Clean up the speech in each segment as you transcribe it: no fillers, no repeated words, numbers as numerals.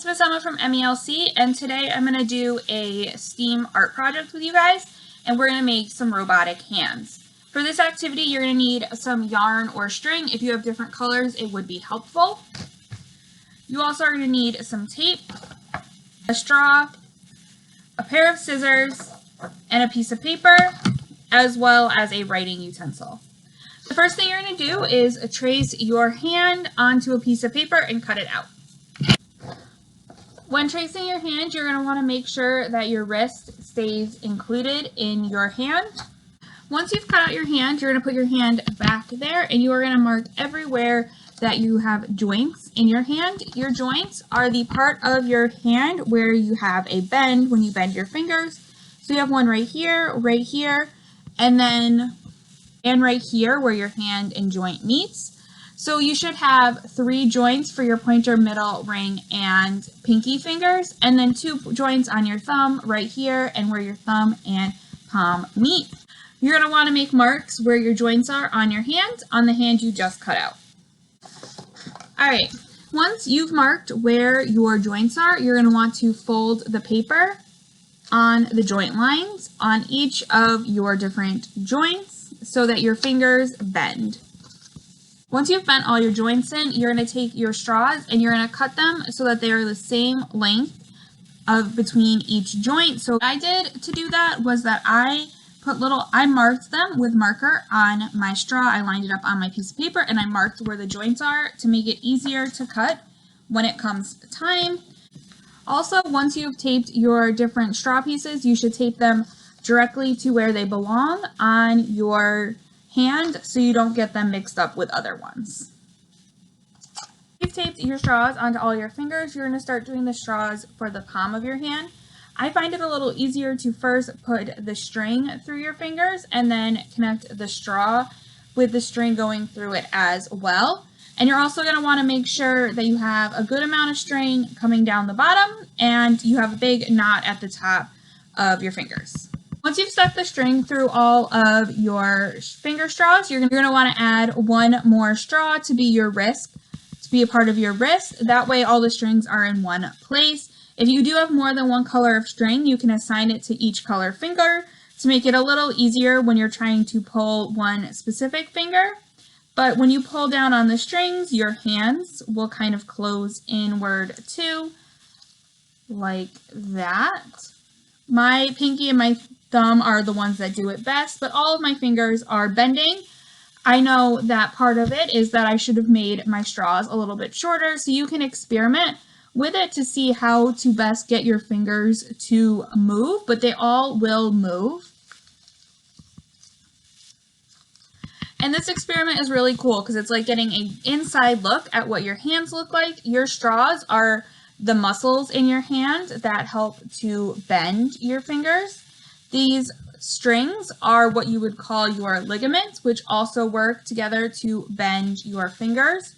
it's Miss Emma from MELC, and today I'm going to do a STEAM art project with you guys, and we're going to make some robotic hands. For this activity, you're going to need some yarn or string. If you have different colors, it would be helpful. You also are going to need some tape, a straw, a pair of scissors, and a piece of paper, as well as a writing utensil. The first thing you're going to do is trace your hand onto a piece of paper and cut it out. When tracing your hand, you're going to want to make sure that your wrist stays included in your hand. Once you've cut out your hand, you're going to put your hand back there and you are going to mark everywhere that you have joints in your hand. Your joints are the part of your hand where you have a bend when you bend your fingers. So you have one right here, and right here where your hand and joint meets. So you should have 3 joints for your pointer, middle, ring, and pinky fingers, and then 2 joints on your thumb right here and where your thumb and palm meet. You're going to want to make marks where your joints are on your hand, on the hand you just cut out. Alright, once you've marked where your joints are, you're going to want to fold the paper on the joint lines on each of your different joints so that your fingers bend. Once you've bent all your joints in, you're going to take your straws and you're going to cut them so that they are the same length between each joint. So what I did to do that was that I marked them with marker on my straw. I lined it up on my piece of paper and I marked where the joints are to make it easier to cut when it comes time. Also, once you've taped your different straw pieces, you should tape them directly to where they belong on your hand so you don't get them mixed up with other ones. You've taped your straws onto all your fingers. You're going to start doing the straws for the palm of your hand. I find it a little easier to first put the string through your fingers and then connect the straw with the string going through it as well. And you're also going to want to make sure that you have a good amount of string coming down the bottom and you have a big knot at the top of your fingers. Once you've stuck the string through all of your finger straws, you're going to want to add one more straw to be your wrist, to be a part of your wrist. That way all the strings are in one place. If you do have more than one color of string, you can assign it to each color finger to make it a little easier when you're trying to pull one specific finger. But when you pull down on the strings, your hands will kind of close inward too, like that. My pinky and my thumb are the ones that do it best, but all of my fingers are bending. I know that part of it is that I should have made my straws a little bit shorter, so you can experiment with it to see how to best get your fingers to move, but they all will move. And this experiment is really cool because it's like getting an inside look at what your hands look like. Your straws are the muscles in your hand that help to bend your fingers. These strings are what you would call your ligaments, which also work together to bend your fingers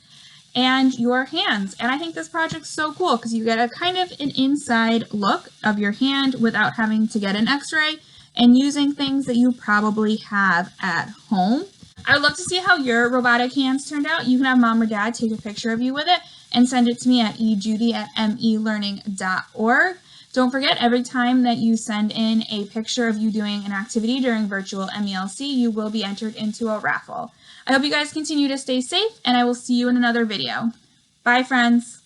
and your hands. And I think this project's so cool because you get a kind of an inside look of your hand without having to get an x-ray and using things that you probably have at home. I would love to see how your robotic hands turned out. You can have mom or dad take a picture of you with it and send it to me at ejudy@melearning.org. Don't forget, every time that you send in a picture of you doing an activity during virtual MELC, you will be entered into a raffle. I hope you guys continue to stay safe, and I will see you in another video. Bye, friends.